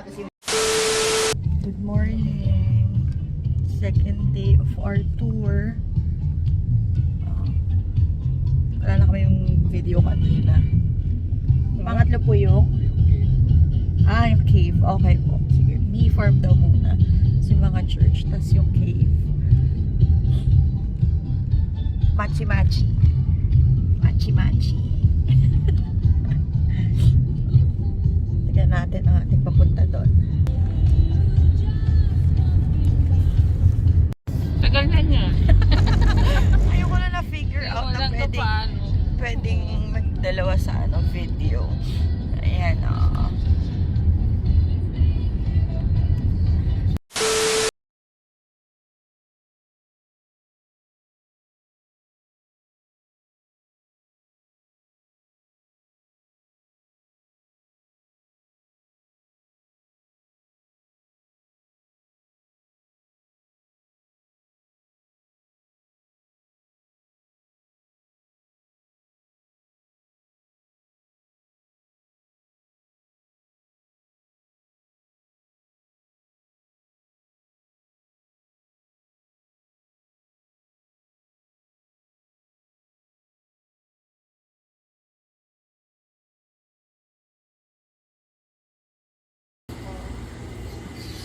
kasi. Good morning. Second day of our tour. Wala na kami yung video kanina. Pangatlo po yung yung cave. Okay po. Sige. B-farm daw muna. Kasi mga church. Tas yung cave. Machi-machi. Machi-machi. Tignan natin ang ating papunta doon. Tagal na niya. Ayoko na na-figure out na pwedeng magdalawa sa video. Ayan,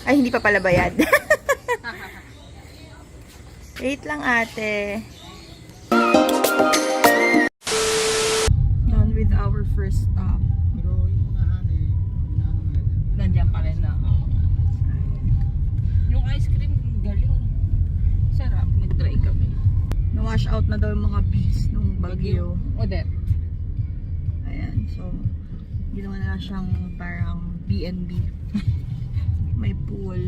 Ay, hindi pa pala bayad. Wait lang, ate. Done with our first stop. Pero yung mga Nandiyan pa rin na. Yung ice cream, galing. Sarap, nag-try kami. Na-wash out na daw yung mga bees nung bagyo. Odette. Ayan, so ginawa na lang siyang parang B&B. May pool.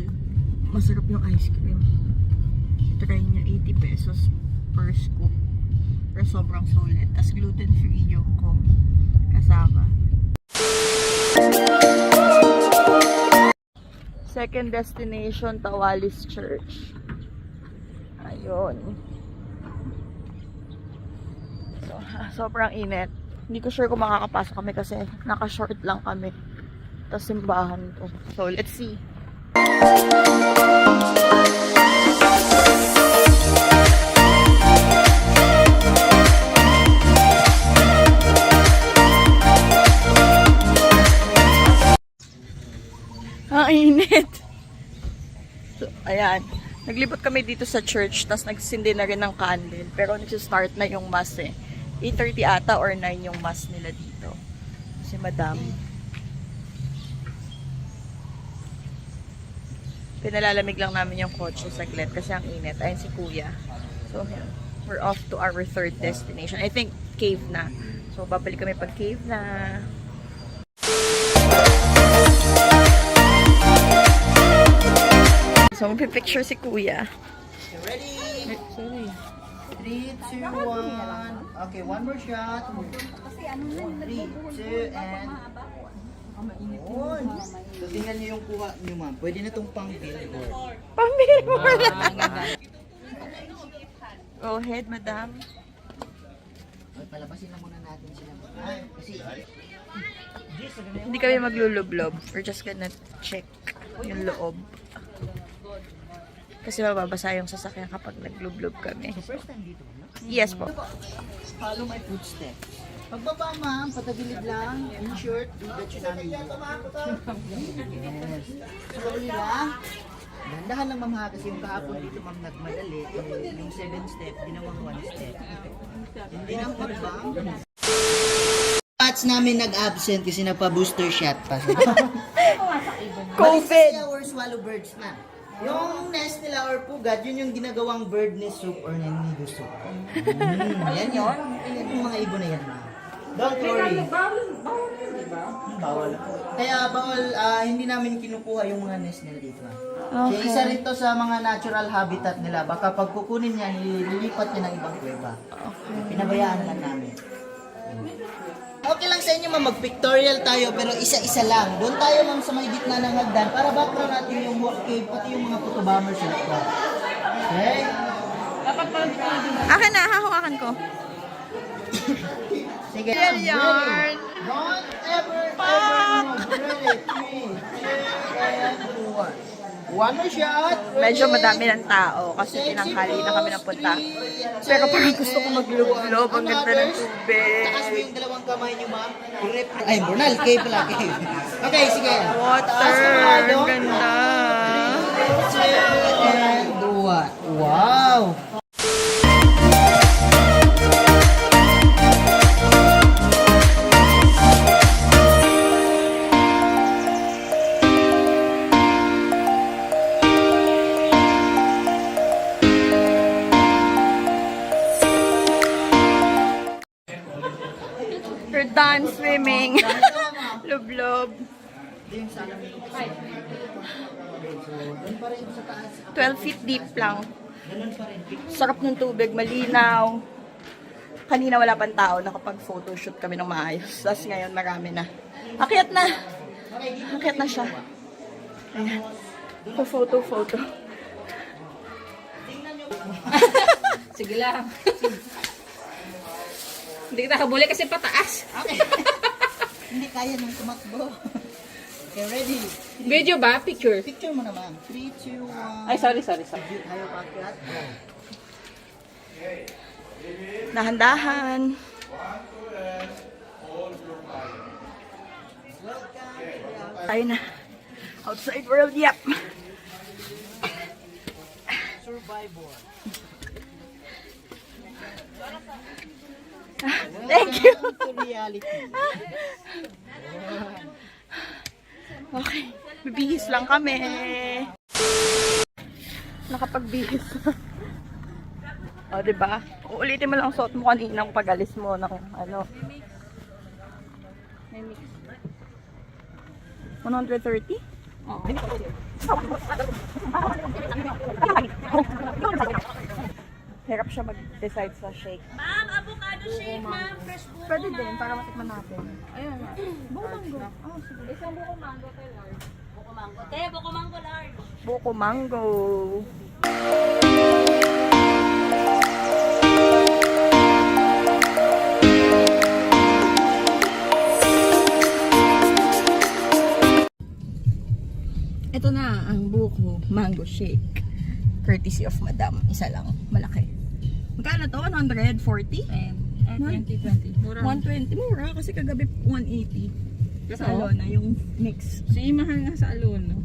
Masarap yung ice cream. Try niya 80 pesos per scoop. Pero sobrang sulit. Tapos gluten-free yung kasama. Second destination, Tawalis Church. Ayun. So, sobrang init. Hindi ko sure kung makakapasok kami kasi naka-short lang kami. Tapos simbahan to. So, let's see. Ang init. So, ayan. Naglibot kami dito sa church, tapos nagsindi na rin ng candle. Pero nagsistart na yung mass eh. 8:30 ata or 9 yung mass nila dito. Si Madam. Pinalalamig lang namin yung kotse saglit kasi ang init. Ayun si Kuya. So, we're off to our third destination. I think cave na. So, babalik kami pag cave na. So, magpipicture si Kuya. ready? Sorry. 3, 2, 1. Okay, one more shot. 3, 2, and... So, tingnan niyo yung kuha niyo, ma'am. Pwede na itong pang billboard. Pambillboard! Go ahead, Madam. Okay, palabasin na muna natin sila. Kasi... Hindi kami maglulublob. We're just gonna check yung loob. Kasi mababasa yung sasakyan kapag naglublob kami. So, first time dito, no? Yes po. Follow my footsteps. Pagbaba, ma'am, patagilid lang. In short, do the tsunami. Yes. Slowly lang. Dandahan lang, ma'am, ha, kasi yung kahapon dito, ma'am, nagmadali. Yung 7 step, ginawang 1 step. Hindi lang pagbang. Pats namin nag-absent kasi nagpa-booster shot pa. COVID! Our swallow birds na. Yung nest nila or pugad, yun yung ginagawang bird nest soup or nanigo soup. Yan yun. Yan yung mga ibon na yan. Don't worry. Bawal. Kaya bawal, hindi namin kinukuha yung mga nest nila dito. Kaya isa rin to sa mga natural habitat nila. Baka pag kukunin yan, nililipat yan ng ibang kuweba. Pinabayaan lang namin. Okay lang sa inyo, ma'am, mag-pictorial tayo pero isa-isa lang. Doon tayo, ma'am, sa may gitna ng hagdan para background natin yung walk cave, pati yung mga photo bombers sa likod. Okay? Akin na, hahawakan ko. Sige, Yan ma'am, yarn. ready? Don't ever move. Ready? 3, 2, and 1. One more shot. Medyo madami ng tao kasi tinanghali na kami napunta. Pero parang gusto ko maglublob. Ang ganda ng tubig. Takas mo yung dalawang kamay niyo, ma'am. Grip. Ay, Brunel. Cave pala, cave. Okay, sige. Water. Ang ganda. 2, and 1. Wow. We're done swimming. Lublob. Yung salamin ko. So, doon pa rin sa taas. 12 feet deep lang. Ganun pa rin. Sarap ng tubig, malinaw. Kanina wala pang tao, nakapag-photoshoot kami ng maayos. Tapos ngayon marami na. Akyat na! Akyat na siya. Ayan. Photo. Sige lang. Hindi kita kabuli kasi pataas. Okay. Hindi kaya nang tumakbo. Okay, ready? Video ba? Picture? Picture mo naman. 3, 2, 1. Ay, sorry. Ayaw pakyat. Dahan-dahan. Tayo na. Outside world, yep. Survivor. Thank you. Welcome to reality. Okay. Bibihis lang kami. Nakapagbihis. O, diba? Uulitin mo lang ang suot mo kaninang pag-alis mo ng ano. 130? Oo. Hirap siya mag-decide sa shake. Ma'am, avocado shake, ma'am. Fresh buko, Pwede din, para matikman natin. Ayun. Buko mango. Oh, sige. Isang buko mango kay Lord. buko mango. Te, buko mango large. Buko mango. Ito na ang buko mango shake. Courtesy of Madam. Isa lang. Malaki. Magkano to? 140? 2020. Mura. 120. Mura kasi kagabi 180. Kasi Sa Alona yung mix. si mahal nga sa alon, no?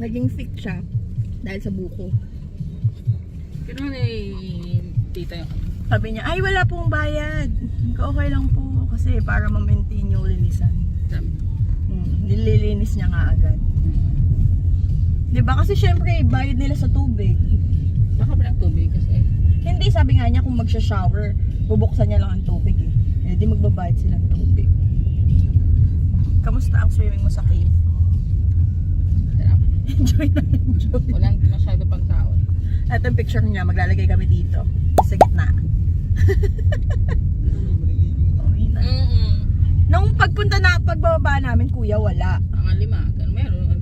Naging thick siya dahil sa buko. Pero tita yung Sabi niya, ay wala pong bayad. Okay lang po kasi para ma-maintain yung linisan. Nililinis niya nga agad. Diba? Kasi syempre, bayad nila sa tubig. Baka pa ng tubig kasi. Hindi, sabi nga niya kung magsha-shower, bubuksan niya lang ang tubig eh. Eh di magbabayad sila ng tubig. Kamusta ang swimming mo sa cave? Sarap. Enjoy na enjoy. Walang masyado pang tao. Ito yung picture niya, maglalagay kami dito. Sa gitna. Uwi na. Nung pagbaba namin, kuya, wala. Mga lima. Meron.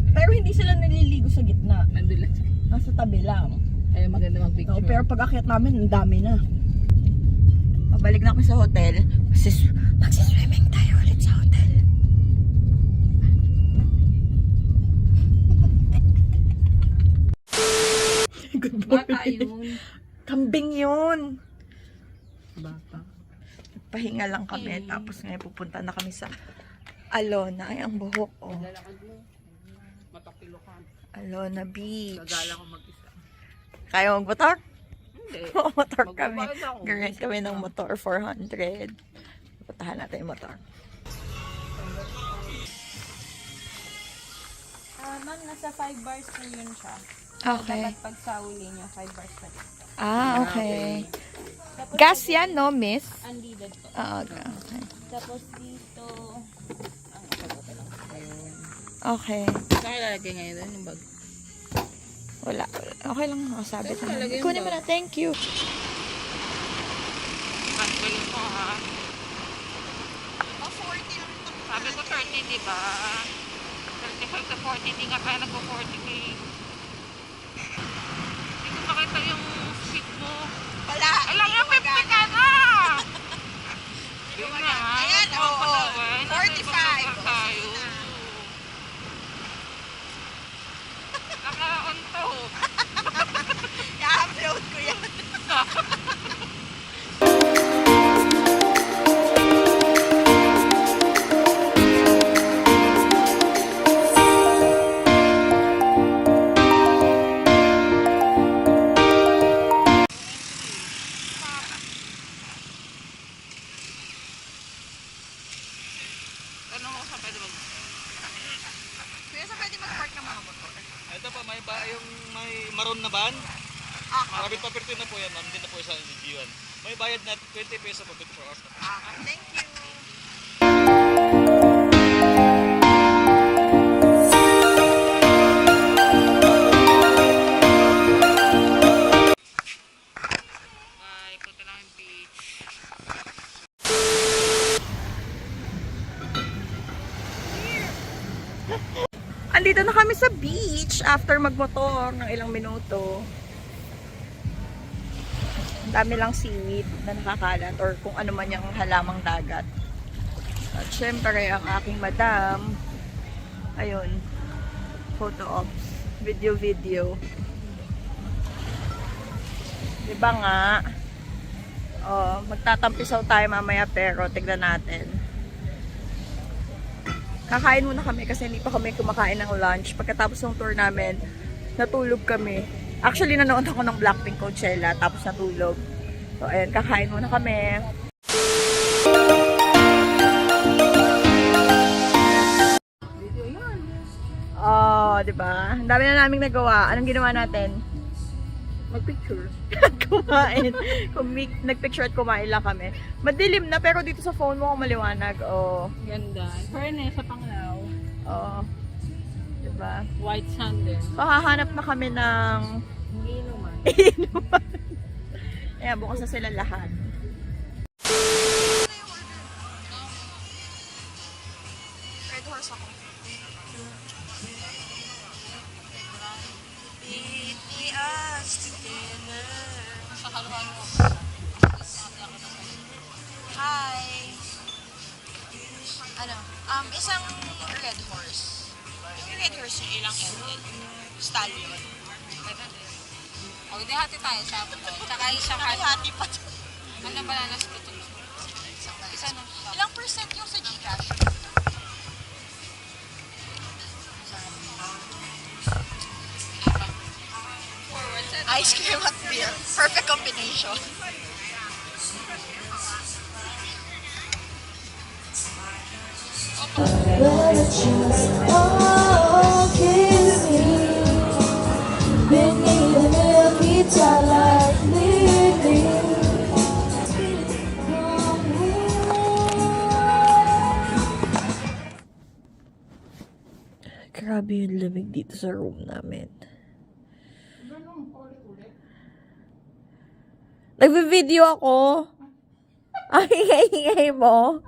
Pero hindi sila naliligo sa gitna. Nandun lang. Nasa tabi lang. Ay, maganda mag-picture. Oo, pero pag akyat namin, ang dami na. Pabalik na kami sa hotel. Magsiswimming tayo ulit sa hotel. Good Bata morning. yun. Kambing yun. Bata. Pahinga lang kami. Tapos ngayon pupunta na kami sa Alona. Ay, ang buhok. Oh. Lalakad mo. Matakilo ka. Alona Beach. Gagala ko mag-isa. Kaya magmotor? Hindi. Motor kami. Magbabayad ako. Garant kami ng motor, 400. Puntahan natin yung motor. Ma'am, nasa 5 bars na yun siya. Okay. Dapat pag sa uli niyo, 5 bars pa rin. Okay. Tapos, Gas yan, no, miss? unleaded po. Okay. Tapos dito, Okay. Saan kayo lalagay ngayon doon yung bag? Wala. Okay lang nakasabit Saan naman. talaga yung Kunin mo na. Thank you. Pagkalim ko ha. Sabi ko 30, di ba? 35 to 40, hindi nga kaya nag-40k. Hindi ko makita yung seat mo. Wala. Alam mo, 50 ka na! Yun na nga. Ayan, oo. 45. Tayo. Naka-on to. I-upload ko yan. Ano ko sa pwede mag... Kuya, saan pwede mag-park ng mga motor? Ito pa, may maroon na van. Marabit pa na po yan, ma'am. Hindi na po sa G1. May bayad na 20 pesos po 24 hours na po. Thank you. Bye. Punta lang yung beach. Andito na kami sa beach after magmotor ng ilang minuto. Ang dami lang seaweed na nakakalat or kung ano man yung halamang dagat. At syempre, ang aking madam, ayun, photo ops, video. Diba nga? Oh, magtatampisaw tayo mamaya pero tignan natin. Kakain muna kami kasi hindi pa kami kumakain ng lunch. Pagkatapos ng tour namin, natulog kami. Actually, nanood ako ng Blackpink Coachella, tapos natulog. So, ayun, kakain muna kami. Oh, di ba? Ang dami na naming nagawa. Anong ginawa natin? Magpicture. Kumain. Nagpicture at kumain lang kami. Madilim na, pero dito sa phone mo kung maliwanag. Oh. Ganda. Fairness sa Panglao. Oh. Diba? White sandal. So, hahanap na kami ng Hindi naman. inuman. Ayan, bukas na sila lahat. Red horse ako. Meet us together. Sa kaluhan mo. Hi. Ano? Isang red horse. Yung red horse yung ilang ended. Stallion. O, hindi hati tayo sa tsaka isang Nakahati pa. Ano bananas ko ito? Isa na. Ilang percent yung sa Gcash? Ice cream at beer. Perfect combination. Well, it's just all kiss me. Beneath the milky twilight, living. Grabe yung lamig dito sa room namin. Nagbe-video ako. Ay, ingay mo.